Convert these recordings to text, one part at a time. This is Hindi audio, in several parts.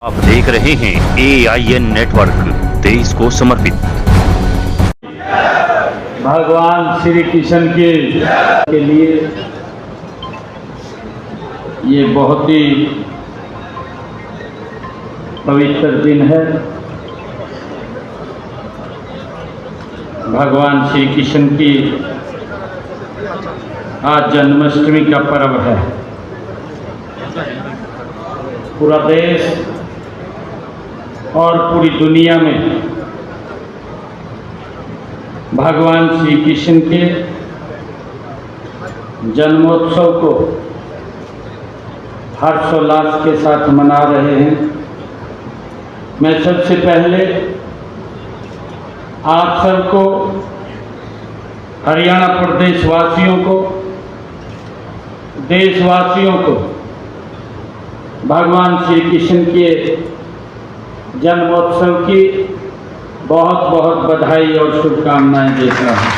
आप देख रहे हैं AIN नेटवर्क, देश को समर्पित। भगवान श्री कृष्ण के लिए ये बहुत ही पवित्र दिन है। भगवान श्री कृष्ण की आज जन्माष्टमी का पर्व है। पूरा देश और पूरी दुनिया में भगवान श्री कृष्ण के जन्मोत्सव को हर्षोल्लास के साथ मना रहे हैं। मैं सबसे पहले आप सबको, हरियाणा प्रदेश वासियों को, देशवासियों को भगवान श्री कृष्ण के जन्मोत्सव की बहुत बहुत बधाई और शुभकामनाएं देता हूं।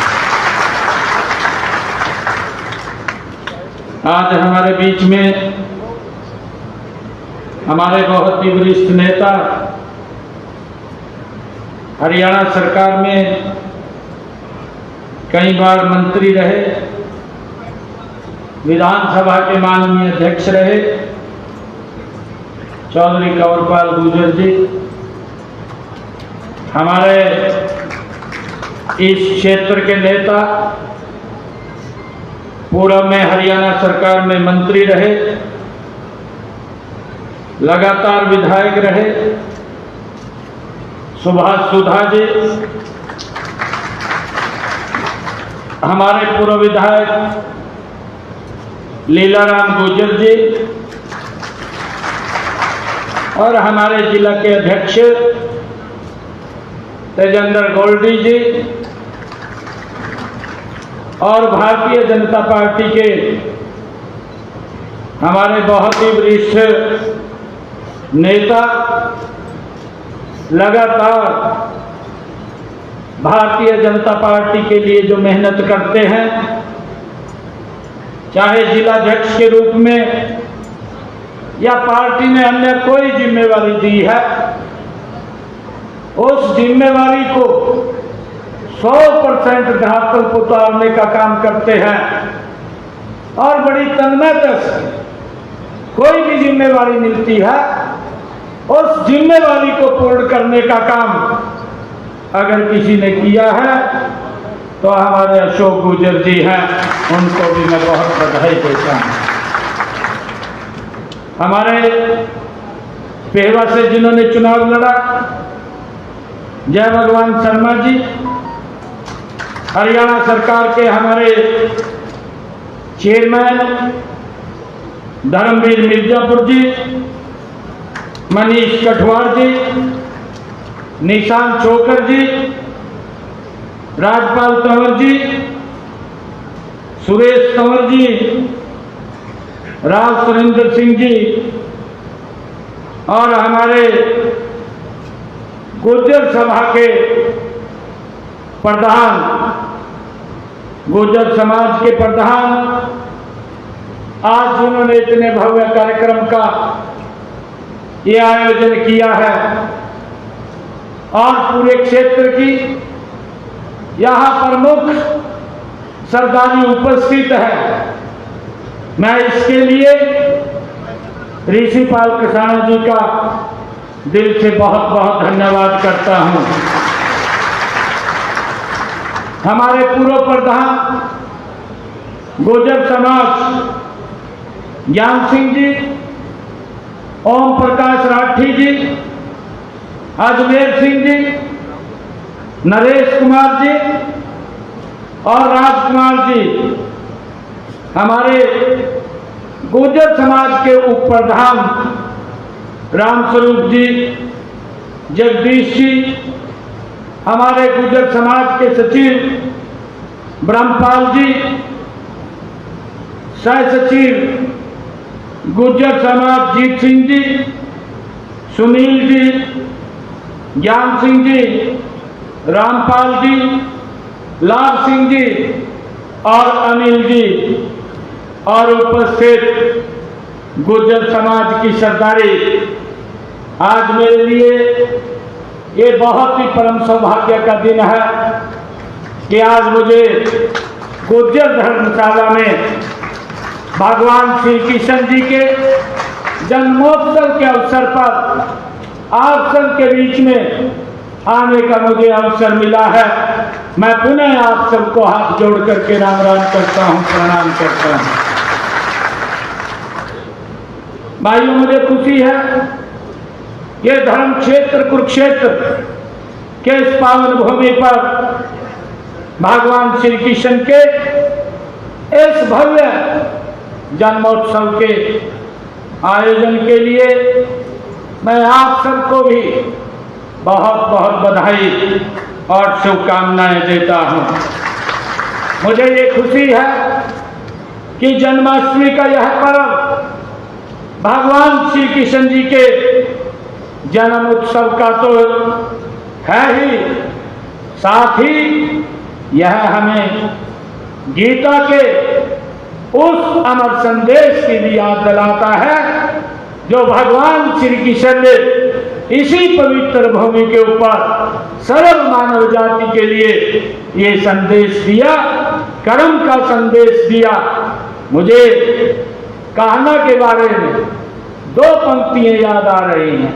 आज हमारे बीच में हमारे बहुत ही वरिष्ठ नेता, हरियाणा सरकार में कई बार मंत्री रहे, विधानसभा के माननीय अध्यक्ष रहे, चौधरी कंवरपाल गुर्जर जी, हमारे इस क्षेत्र के नेता, पूर्व में हरियाणा सरकार में मंत्री रहे, लगातार विधायक रहे, सुभाष सुधा जी, हमारे पूर्व विधायक लीलाराम गुर्जर जी और हमारे जिला के अध्यक्ष तेजेंद्र गोल्डी जी और भारतीय जनता पार्टी के हमारे बहुत ही वरिष्ठ नेता लगातार भारतीय जनता पार्टी के लिए जो मेहनत करते हैं, चाहे जिलाध्यक्ष के रूप में या पार्टी ने अन्य कोई जिम्मेवारी दी है, उस जिम्मेवारी को 100% धरातल पर उतारने का काम करते हैं और बड़ी तन्मयता से कोई भी जिम्मेवारी मिलती है, उस जिम्मेवारी को पूर्ण करने का काम अगर किसी ने किया है तो हमारे अशोक गुर्जर जी हैं, उनको भी मैं बहुत बधाई देता हूं। हमारे पेहवा से जिन्होंने चुनाव लड़ा, जय भगवान शर्मा जी, हरियाणा सरकार के हमारे चेयरमैन धर्मवीर मिर्जापुर जी, मनीष कठवार जी, निशांत चोकर जी, राजपाल तंवर जी, सुरेश तंवर जी, राव सुरेंद्र सिंह जी और हमारे गुर्जर सभा के प्रधान, गुर्जर समाज के प्रधान, आज जिन्होंने इतने भव्य कार्यक्रम का ये आयोजन किया है और पूरे क्षेत्र की यहाँ प्रमुख सरदारी उपस्थित है। मैं इसके लिए ऋषिपाल कृष्णा जी का दिल से बहुत बहुत धन्यवाद करता हूं। हमारे पूर्व प्रधान गुर्जर समाज ज्ञान सिंह जी, ओम प्रकाश राठी जी, अजमेर सिंह जी, नरेश कुमार जी और राजकुमार जी, हमारे गुर्जर समाज के उप प्रधान रामस्वरूप जी, जगदीश जी, हमारे गुर्जर समाज के सचिव ब्रह्मपाल जी, सह सचिव गुर्जर समाज जीत सिंह जी, सुनील जी, ज्ञान सिंह जी, रामपाल जी, लाभ सिंह जी और अनिल जी और उपस्थित गुर्जर समाज की सरदारी आज मेरे लिए ये बहुत ही परम सौभाग्य का दिन है कि आज मुझे गुर्जर धर्मशाला में भगवान श्री कृष्ण जी के जन्मोत्सव के अवसर पर आप सबके बीच में आने का मुझे अवसर मिला है। मैं पुनः आप सबको हाथ जोड़ करके राम राम करता हूँ, प्रणाम करता हूँ। भाइयों, मुझे खुशी है ये धर्म क्षेत्र कुरुक्षेत्र के इस पावन भूमि पर भगवान श्री कृष्ण के इस भव्य जन्मोत्सव के आयोजन के लिए मैं आप सबको भी बहुत बहुत बधाई और शुभकामनाएं देता हूं। मुझे ये खुशी है कि जन्माष्टमी का यह पर्व भगवान श्री कृष्ण जी के जन्म उत्सव का तो है ही, साथ ही यह हमें गीता के उस अमर संदेश की भी याद दिलाता है जो भगवान श्री कृष्ण ने इसी पवित्र भूमि के ऊपर सर्व मानव जाति के लिए ये संदेश दिया, कर्म का संदेश दिया। मुझे कहना के बारे में दो पंक्तियां याद आ रही हैं,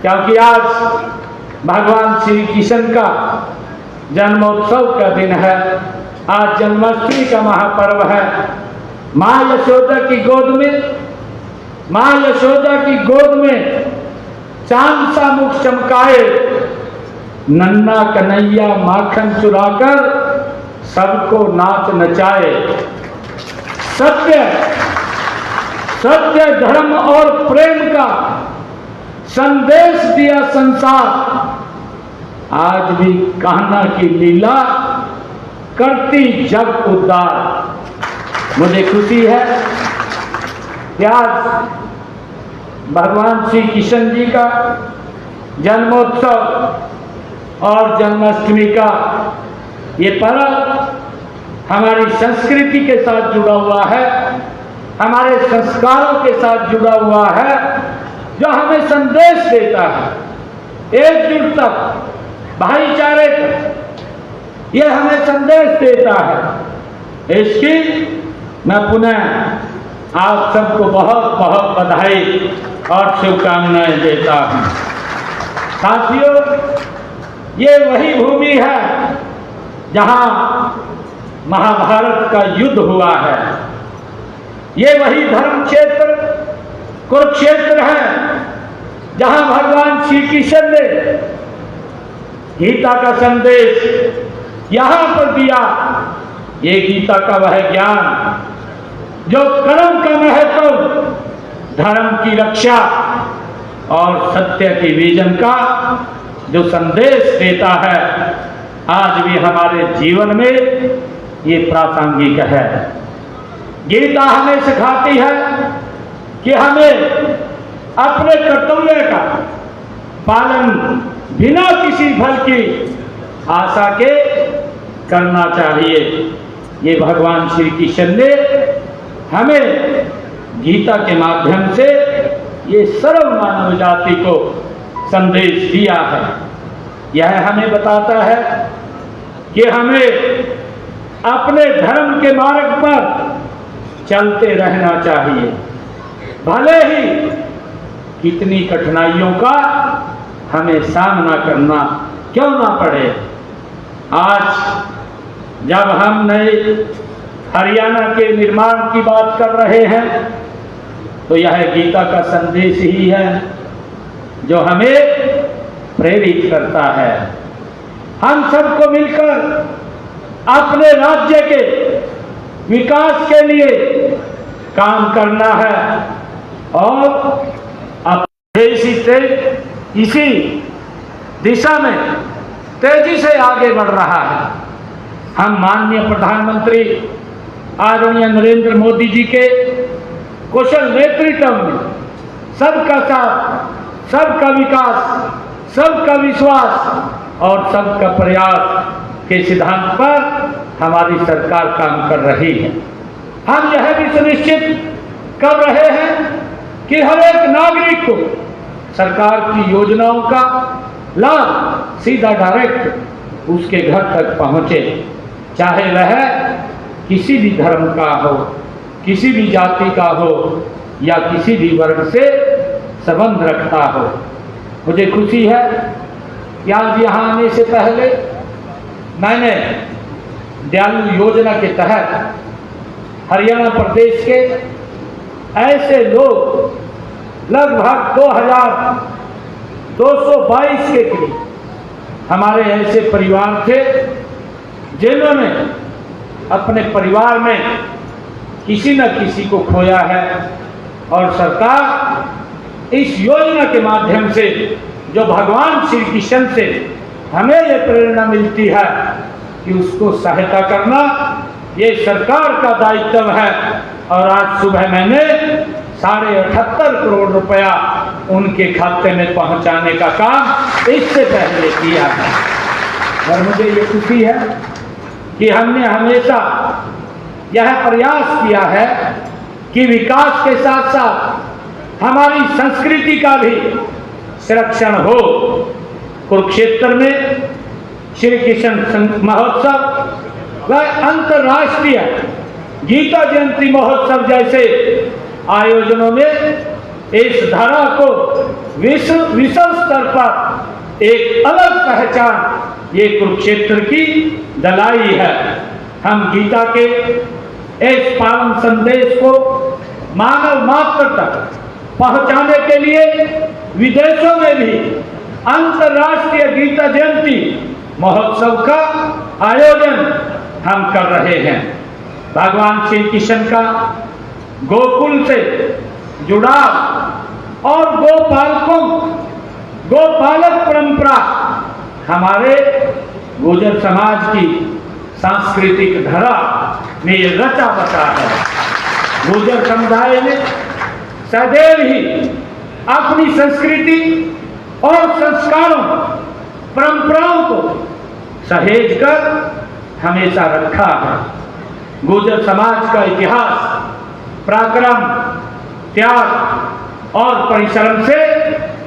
क्योंकि आज भगवान श्री कृष्ण का जन्मोत्सव का दिन है। आज जन्माष्टमी का महापर्व है। माँ यशोदा की गोद में चांद सा मुख चमकाए, नन्ना कन्हैया माखन चुराकर सबको नाच नचाए। सत्य धर्म और प्रेम का संदेश दिया संसार। आज भी कान्हा की लीला करती जग उद्धार। मुझे खुशी है कि आज भगवान श्री कृष्ण जी का जन्मोत्सव और जन्माष्टमी का ये पर्व हमारी संस्कृति के साथ जुड़ा हुआ है, हमारे संस्कारों के साथ जुड़ा हुआ है, जो हमें संदेश देता है एकजुटता, भाईचारे का, ये हमें संदेश देता है। इसकी मैं पुनः आप सबको बहुत बहुत बधाई और शुभकामनाएं देता हूं। साथियों, ये वही भूमि है जहां महाभारत का युद्ध हुआ है। ये वही धर्म क्षेत्र कुरुक्षेत्र है जहां भगवान श्री कृष्ण ने गीता का संदेश यहां पर दिया। ये गीता का वह ज्ञान जो कर्म का महत्व, धर्म की रक्षा और सत्य की विजन का जो संदेश देता है, आज भी हमारे जीवन में ये प्रासंगिक है। गीता हमें सिखाती है कि हमें अपने कर्तव्य का पालन बिना किसी फल की आशा के करना चाहिए। ये भगवान श्री कृष्ण ने हमें गीता के माध्यम से ये सर्व मानव जाति को संदेश दिया है। यह हमें बताता है कि हमें अपने धर्म के मार्ग पर चलते रहना चाहिए, भले ही कितनी कठिनाइयों का हमें सामना करना क्यों ना पड़े। आज जब हम नए हरियाणा के निर्माण की बात कर रहे हैं तो यह गीता का संदेश ही है जो हमें प्रेरित करता है। हम सबको मिलकर अपने राज्य के विकास के लिए काम करना है और अब इसी दिशा में तेजी से आगे बढ़ रहा है। हम माननीय प्रधानमंत्री आदरणीय नरेंद्र मोदी जी के कुशल नेतृत्व में सबका साथ, सबका विकास, सबका विश्वास और सबका प्रयास के सिद्धांत पर हमारी सरकार काम कर रही है। हम यह भी सुनिश्चित कर रहे हैं कि हर एक नागरिक को सरकार की योजनाओं का लाभ सीधा डायरेक्ट उसके घर तक पहुँचे, चाहे वह किसी भी धर्म का हो, किसी भी जाति का हो या किसी भी वर्ग से संबंध रखता हो। मुझे खुशी है कि आज यहाँ आने से पहले मैंने दयालु योजना के तहत हरियाणा प्रदेश के ऐसे लोग लगभग 2222 के करीब हमारे ऐसे परिवार थे जिन्होंने अपने परिवार में किसी न किसी को खोया है, और सरकार इस योजना के माध्यम से जो भगवान श्री कृष्ण से हमें ये प्रेरणा मिलती है कि उसको सहायता करना ये सरकार का दायित्व है। और आज सुबह मैंने 78.5 करोड़ रुपया उनके खाते में पहुंचाने का काम इससे पहले किया है। और मुझे ये खुशी है कि हमने हमेशा यह प्रयास किया है कि विकास के साथ साथ हमारी संस्कृति का भी संरक्षण हो। कुरुक्षेत्र में श्री कृष्ण महोत्सव व अंतर्राष्ट्रीय गीता जयंती महोत्सव जैसे आयोजनों में इस धारा को विश्व स्तर पर एक अलग पहचान ये कुरुक्षेत्र की दिलाई है। हम गीता के इस पावन संदेश को मानव मात्र तक पहुंचाने के लिए विदेशों में भी अंतर्राष्ट्रीय गीता जयंती महोत्सव का आयोजन हम कर रहे हैं। भगवान श्री कृष्ण का गोकुल से जुड़ाव और गोपालक परंपरा हमारे गुर्जर समाज की सांस्कृतिक धरा में ये रचा बसा है। गुर्जर समुदाय ने सदैव ही अपनी संस्कृति और संस्कारों परंपराओं को सहेज कर हमेशा रखा है। गुर्जर समाज का इतिहास पराक्रम, त्याग और परिश्रम से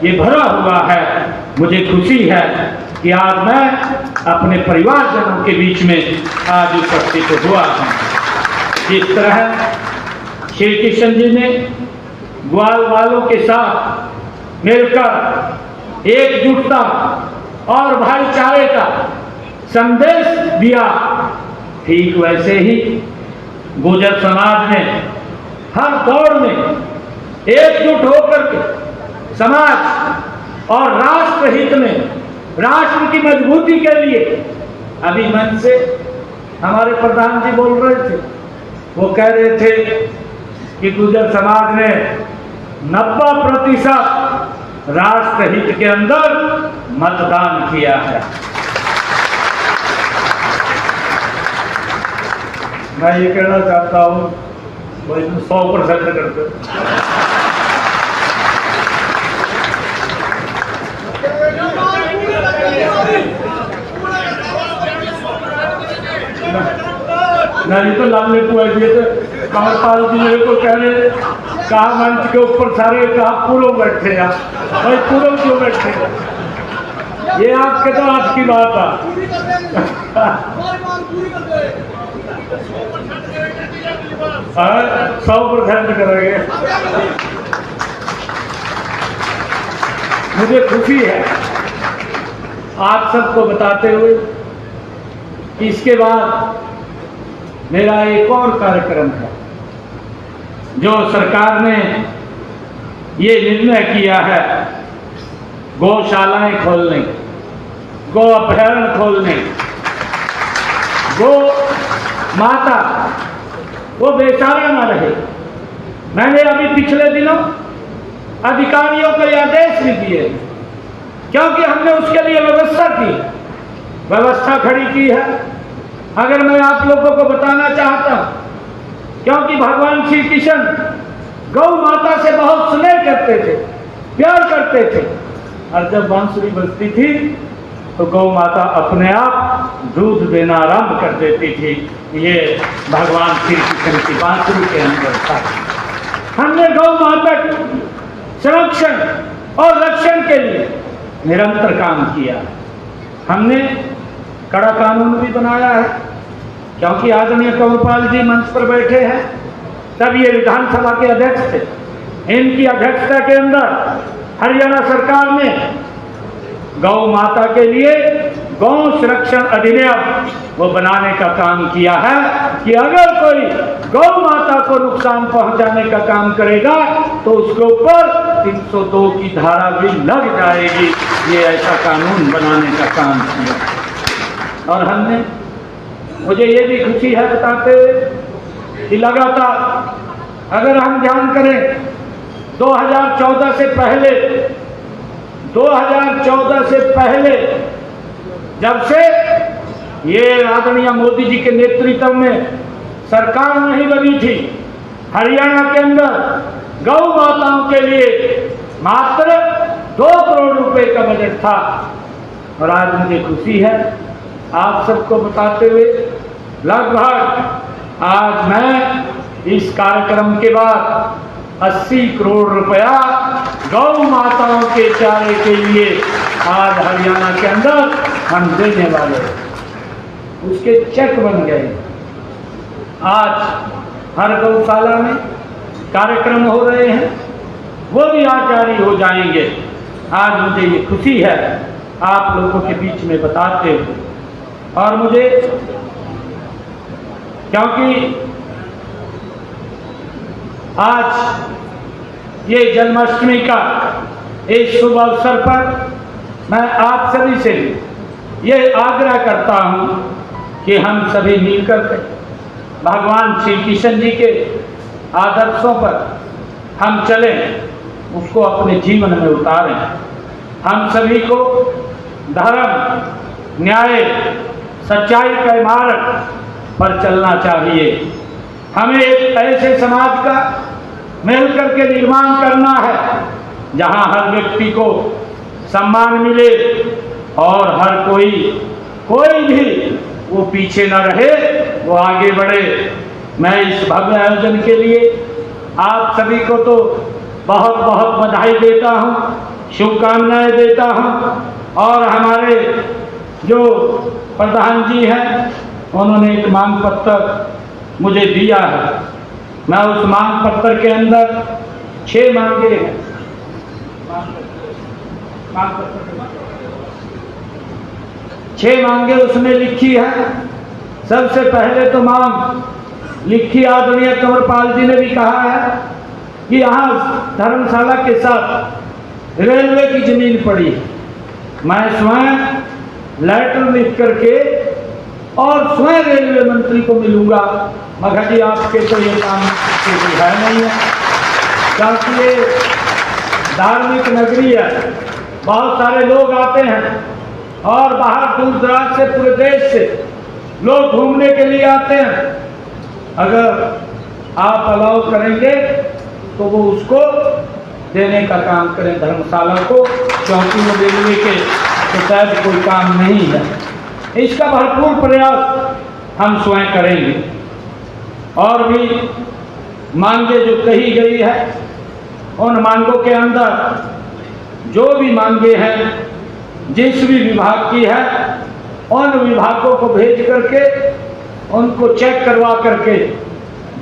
ये भरा हुआ है। मुझे खुशी है कि आज मैं अपने परिवारजनों के बीच में आज उपस्थित हुआ हूँ। जिस तरह श्री कृष्ण जी ने ग्वाल वालों के साथ मिलकर एकजुटता और भाईचारे का संदेश दिया, ठीक वैसे ही गुर्जर समाज ने हर दौर में एकजुट होकर के समाज और राष्ट्र हित में, राष्ट्र की मजबूती के लिए, अभी मंच से हमारे प्रधान जी बोल रहे थे, वो कह रहे थे कि गुर्जर समाज ने 90% राष्ट्र हित के अंदर मतदान किया है। मैं ये कहना चाहता हूँ, भाई 100% करते। नहीं तो लाने को दिए थे कमलपाल जी मेरे को कह रहे, कहा मंच के ऊपर सारे कहा पूर्व बैठे हैं। भाई पूर्व क्यों बैठे? ये आपके तो आज की बात है। 100% करेंगे। मुझे खुशी है आप सबको बताते हुए कि इसके बाद मेरा एक और कार्यक्रम है जो सरकार ने ये निर्णय किया है, गौशालाएं खोलने, गौ अभयारण्य खोलने, गो माता वो बेचारा न रहे। मैंने अभी पिछले दिनों अधिकारियों को ये आदेश भी दिए, क्योंकि हमने उसके लिए व्यवस्था खड़ी की है। अगर मैं आप लोगों को बताना चाहता हूं, क्योंकि भगवान श्री कृष्ण गौ माता से बहुत स्नेह करते थे, प्यार करते थे, और जब बांसुरी बजती थी तो गौ माता अपने आप दूध देना आरंभ कर देती थी। ये भगवान श्री कृष्ण की बांसुरी के अंदर था। हमने गौ माता संरक्षण और रक्षण के लिए निरंतर काम किया। हमने कड़ा कानून भी बनाया है, क्योंकि आदरणीय कंवरपाल जी मंच पर बैठे हैं, तब ये विधानसभा के अध्यक्ष थे। इनकी अध्यक्षता के अंदर हरियाणा सरकार ने गौ माता के लिए गौ संरक्षण अधिनियम वो बनाने का काम किया है कि अगर कोई गौ माता को नुकसान पहुंचाने का काम करेगा तो उसके ऊपर 302 की धारा भी लग जाएगी। ये ऐसा कानून बनाने का काम किया। और हमने, मुझे ये भी खुशी है बताते हुए कि लगातार अगर हम ध्यान करें 2014 से पहले जब से ये आदरणीय मोदी जी के नेतृत्व में सरकार नहीं बनी थी, हरियाणा के अंदर गौ माताओं के लिए मात्र 2 करोड़ रुपए का बजट था। और आज मुझे खुशी है आप सबको बताते हुए, लगभग आज मैं इस कार्यक्रम के बाद 80 करोड़ रुपया गौ माताओं के चारे के लिए आज हरियाणा के अंदर हम देने वाले हैं। उसके चेक बन गए। आज हर गौशाला में कार्यक्रम हो रहे हैं, वो भी आज जारी हो जाएंगे। आज मुझे ये खुशी है आप लोगों के बीच में बताते हुए, और मुझे क्योंकि आज ये जन्माष्टमी का इस शुभ अवसर पर मैं आप सभी से ये आग्रह करता हूं कि हम सभी मिलकर के भगवान श्री कृष्ण जी के आदर्शों पर हम चलें, उसको अपने जीवन में उतारें। हम सभी को धर्म, न्याय, सच्चाई के मार्ग पर चलना चाहिए। हमें एक ऐसे समाज का मिलकर के निर्माण करना है जहां हर व्यक्ति को सम्मान मिले और हर कोई भी वो पीछे न रहे, वो आगे बढ़े। मैं इस भव्य आयोजन के लिए आप सभी को तो बहुत बहुत बधाई देता हूँ, शुभकामनाएं देता हूँ। और हमारे जो प्रधान जी हैं उन्होंने एक मांग पत्र मुझे दिया है। मैं उस मांग पत्र के अंदर 6 मांगे हैं। मांग पत्र 6 मांगे उसमें लिखी है। सबसे पहले तो मांग लिखी आदरणीय कंवरपाल जी ने भी कहा है कि यहाँ धर्मशाला के साथ रेलवे की जमीन पड़ी है। मैं स्वयं लेटर लिख करके और स्वयं रेलवे मंत्री को मिलूंगा। मगर जी आपके तो ये काम है नहीं है, क्योंकि ये धार्मिक नगरी है, बहुत सारे लोग आते हैं और बाहर दूर दराज से, पूरे देश से लोग घूमने के लिए आते हैं। अगर आप अलाउ करेंगे तो वो उसको देने का काम करें धर्मशाला को, क्योंकि वो रेलवे के तो शायद कोई काम नहीं है। इसका भरपूर प्रयास हम स्वयं करेंगे। और भी मांगे जो कही गई है, उन मांगों के अंदर जो भी मांगे हैं जिस भी विभाग की है, उन विभागों को भेज करके उनको चेक करवा करके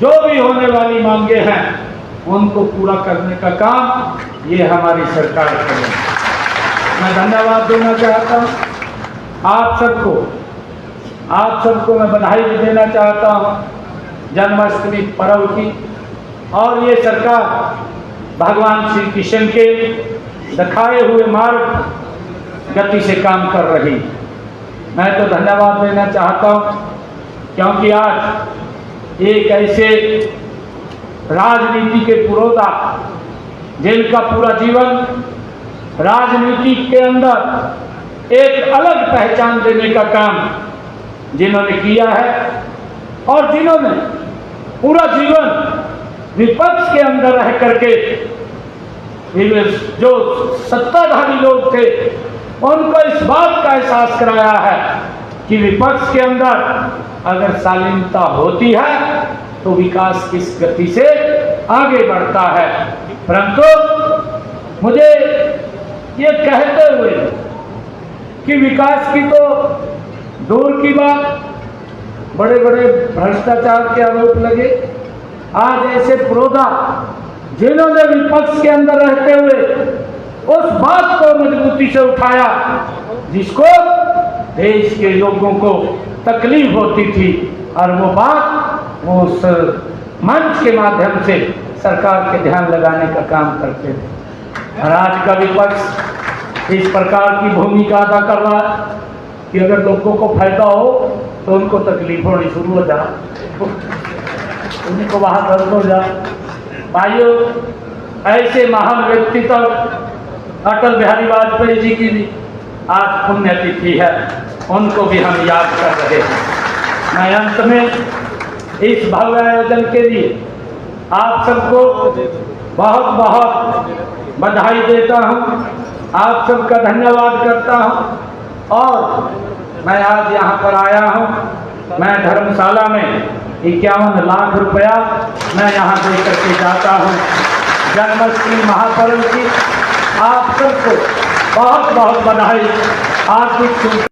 जो भी होने वाली मांगे हैं उनको पूरा करने का काम ये हमारी सरकार करेगी। मैं धन्यवाद देना चाहता हूँ आप सबको मैं बधाई भी देना चाहता हूँ जन्माष्टमी पर्व की। और ये सरकार भगवान श्री कृष्ण के दिखाए हुए मार्ग गति से काम कर रही। मैं तो धन्यवाद देना चाहता हूँ, क्योंकि आज एक ऐसे राजनीति के पुरोधा जिनका पूरा जीवन राजनीति के अंदर एक अलग पहचान देने का काम जिन्होंने किया है, और जिन्होंने पूरा जीवन विपक्ष के अंदर रह करके जो सत्ताधारी लोग थे उनको इस बात का एहसास कराया है कि विपक्ष के अंदर अगर शालीनता होती है तो विकास किस गति से आगे बढ़ता है। परंतु मुझे ये कहते हुए कि विकास की तो दूर की बात, बड़े बड़े भ्रष्टाचार के आरोप लगे, आज ऐसे प्रोदा जिन्होंने विपक्ष के अंदर रहते हुए उस बात को मजबूती से उठाया जिसको देश के लोगों को तकलीफ होती थी, और वो बात वो उस मंच के माध्यम से सरकार के ध्यान लगाने का काम करते थे। और आज का विपक्ष इस प्रकार की भूमिका अदा कर रहा है कि अगर लोगों को फायदा हो तो उनको तकलीफ होनी शुरू हो जाए, उनको वहाँ दर्द हो जाए। भाइयों, ऐसे महान व्यक्तित्व अटल बिहारी वाजपेयी जी की भी आज पुण्यतिथि है, उनको भी हम याद कर रहे हैं। मैं अंत में इस भव्य आयोजन के लिए आप सबको बहुत बहुत बधाई देता हूं, आप सबका धन्यवाद करता हूं। और मैं आज यहाँ पर आया हूं, मैं धर्मशाला में 51 लाख रुपया मैं यहाँ दे करके जाता हूँ जन्माष्टमी महापर्व की। आप सबको बहुत बहुत बधाई। आप